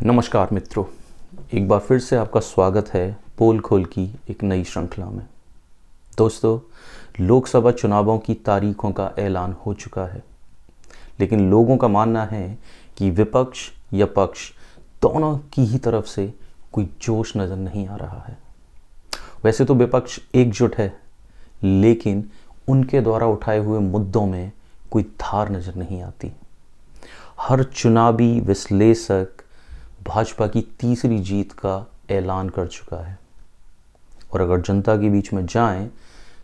नमस्कार मित्रों, एक बार फिर से आपका स्वागत है पोल खोल की एक नई श्रृंखला में। दोस्तों, लोकसभा चुनावों की तारीखों का ऐलान हो चुका है, लेकिन लोगों का मानना है कि विपक्ष या पक्ष दोनों की ही तरफ से कोई जोश नज़र नहीं आ रहा है। वैसे तो विपक्ष एकजुट है, लेकिन उनके द्वारा उठाए हुए मुद्दों में कोई धार नज़र नहीं आती। हर चुनावी विश्लेषक भाजपा की तीसरी जीत का ऐलान कर चुका है, और अगर जनता के बीच में जाएं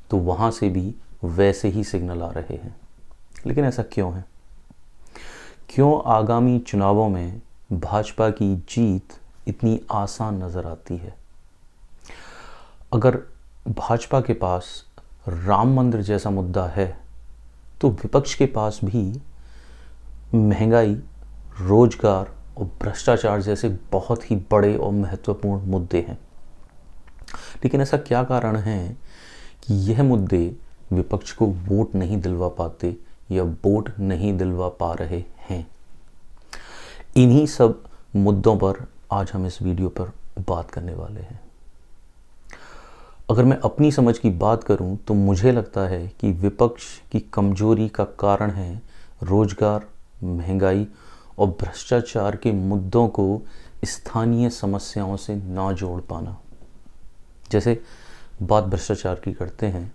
तो वहाँ से भी वैसे ही सिग्नल आ रहे हैं। लेकिन ऐसा क्यों है? क्यों आगामी चुनावों में भाजपा की जीत इतनी आसान नज़र आती है? अगर भाजपा के पास राम मंदिर जैसा मुद्दा है, तो विपक्ष के पास भी महंगाई, रोजगार और भ्रष्टाचार जैसे बहुत ही बड़े और महत्वपूर्ण मुद्दे हैं। लेकिन ऐसा क्या कारण है कि यह मुद्दे विपक्ष को वोट नहीं दिलवा पाते या वोट नहीं दिलवा पा रहे हैं? इन्हीं सब मुद्दों पर आज हम इस वीडियो पर बात करने वाले हैं। अगर मैं अपनी समझ की बात करूं तो मुझे लगता है कि विपक्ष की कमजोरी का कारण है रोजगार, महंगाई और भ्रष्टाचार के मुद्दों को स्थानीय समस्याओं से ना जोड़ पाना। जैसे बात भ्रष्टाचार की करते हैं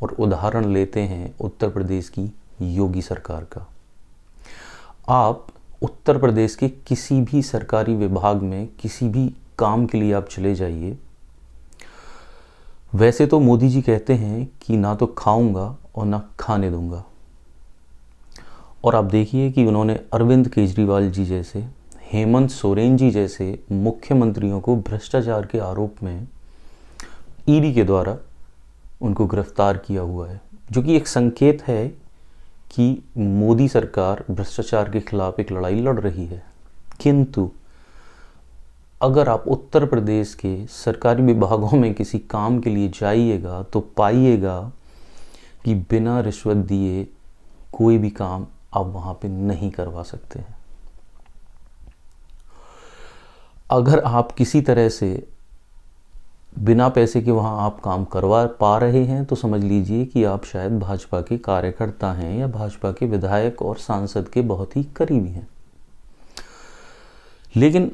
और उदाहरण लेते हैं उत्तर प्रदेश की योगी सरकार का। आप उत्तर प्रदेश के किसी भी सरकारी विभाग में किसी भी काम के लिए आप चले जाइए। वैसे तो मोदी जी कहते हैं कि ना तो खाऊंगा और ना खाने दूंगा, और आप देखिए कि उन्होंने अरविंद केजरीवाल जी जैसे, हेमंत सोरेन जी जैसे मुख्यमंत्रियों को भ्रष्टाचार के आरोप में ईडी के द्वारा उनको गिरफ्तार किया हुआ है, जो कि एक संकेत है कि मोदी सरकार भ्रष्टाचार के खिलाफ एक लड़ाई लड़ रही है। किंतु अगर आप उत्तर प्रदेश के सरकारी विभागों में किसी काम के लिए जाइएगा तो पाइएगा कि बिना रिश्वत दिए कोई भी काम आप वहाँ पे नहीं करवा सकते हैं। अगर आप किसी तरह से बिना पैसे के वहाँ आप काम करवा पा रहे हैं तो समझ लीजिए कि आप शायद भाजपा के कार्यकर्ता हैं या भाजपा के विधायक और सांसद के बहुत ही करीबी हैं। लेकिन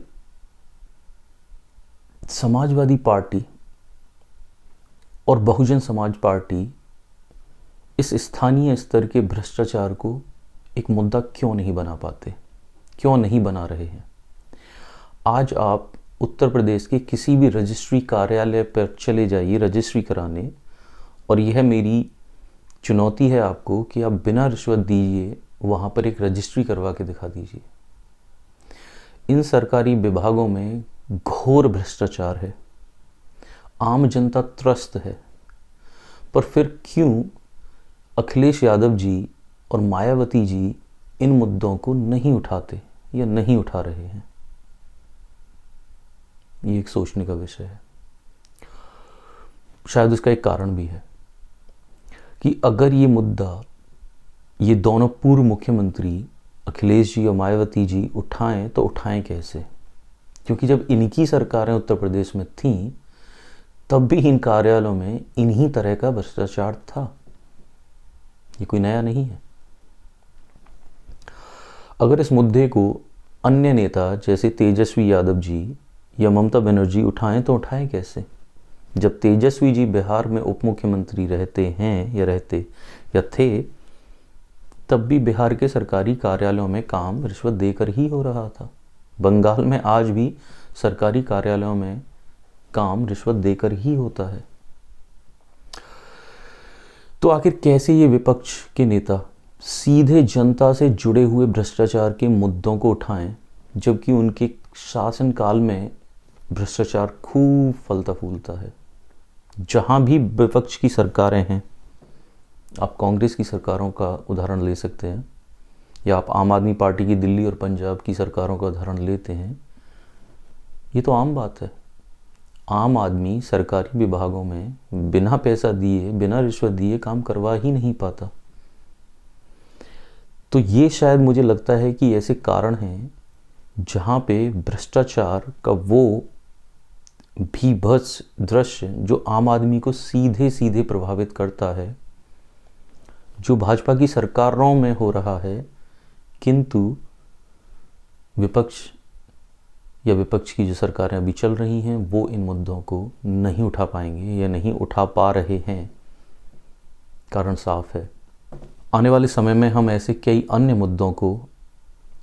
समाजवादी पार्टी और बहुजन समाज पार्टी इस स्थानीय स्तर के भ्रष्टाचार को एक मुद्दा क्यों नहीं बना पाते, क्यों नहीं बना रहे हैं? आज आप उत्तर प्रदेश के किसी भी रजिस्ट्री कार्यालय पर चले जाइए रजिस्ट्री कराने, और यह मेरी चुनौती है आपको कि आप बिना रिश्वत दीजिए वहाँ पर एक रजिस्ट्री करवा के दिखा दीजिए। इन सरकारी विभागों में घोर भ्रष्टाचार है, आम जनता त्रस्त है, पर फिर क्यों अखिलेश यादव जी और मायावती जी इन मुद्दों को नहीं उठाते या नहीं उठा रहे हैं? ये एक सोचने का विषय है। शायद उसका एक कारण भी है कि अगर ये मुद्दा ये दोनों पूर्व मुख्यमंत्री अखिलेश जी और मायावती जी उठाएं तो उठाएं कैसे? क्योंकि जब इनकी सरकारें उत्तर प्रदेश में थीं तब भी इन कार्यालयों में इन्हीं तरह का भ्रष्टाचार था। ये कोई नया नहीं है। अगर इस मुद्दे को अन्य नेता जैसे तेजस्वी यादव जी या ममता बनर्जी उठाएं तो उठाएं कैसे? जब तेजस्वी जी बिहार में उप मुख्यमंत्री रहते हैं या थे, तब भी बिहार के सरकारी कार्यालयों में काम रिश्वत देकर ही हो रहा था। बंगाल में आज भी सरकारी कार्यालयों में काम रिश्वत देकर ही होता है। तो आखिर कैसे ये विपक्ष के नेता सीधे जनता से जुड़े हुए भ्रष्टाचार के मुद्दों को उठाएं, जबकि उनके शासनकाल में भ्रष्टाचार खूब फलता फूलता है? जहां भी विपक्ष की सरकारें हैं, आप कांग्रेस की सरकारों का उदाहरण ले सकते हैं, या आप आम आदमी पार्टी की दिल्ली और पंजाब की सरकारों का उदाहरण लेते हैं। ये तो आम बात है। आम आदमी सरकारी विभागों में बिना पैसा दिए, बिना रिश्वत दिए काम करवा ही नहीं पाता। तो ये शायद मुझे लगता है कि ऐसे कारण हैं जहाँ पे भ्रष्टाचार का वो भीभत्स दृश्य जो आम आदमी को सीधे सीधे प्रभावित करता है, जो भाजपा की सरकारों में हो रहा है, किंतु विपक्ष या विपक्ष की जो सरकारें अभी चल रही हैं वो इन मुद्दों को नहीं उठा पाएंगे या नहीं उठा पा रहे हैं। कारण साफ है। आने वाले समय में हम ऐसे कई अन्य मुद्दों को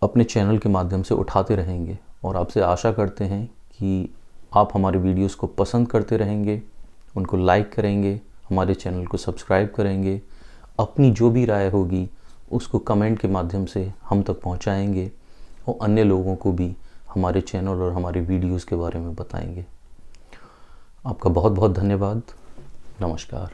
अपने चैनल के माध्यम से उठाते रहेंगे और आपसे आशा करते हैं कि आप हमारे वीडियोस को पसंद करते रहेंगे, उनको लाइक करेंगे, हमारे चैनल को सब्सक्राइब करेंगे, अपनी जो भी राय होगी उसको कमेंट के माध्यम से हम तक पहुंचाएंगे और अन्य लोगों को भी हमारे चैनल और हमारे वीडियोस के बारे में बताएंगे। आपका बहुत बहुत धन्यवाद। नमस्कार।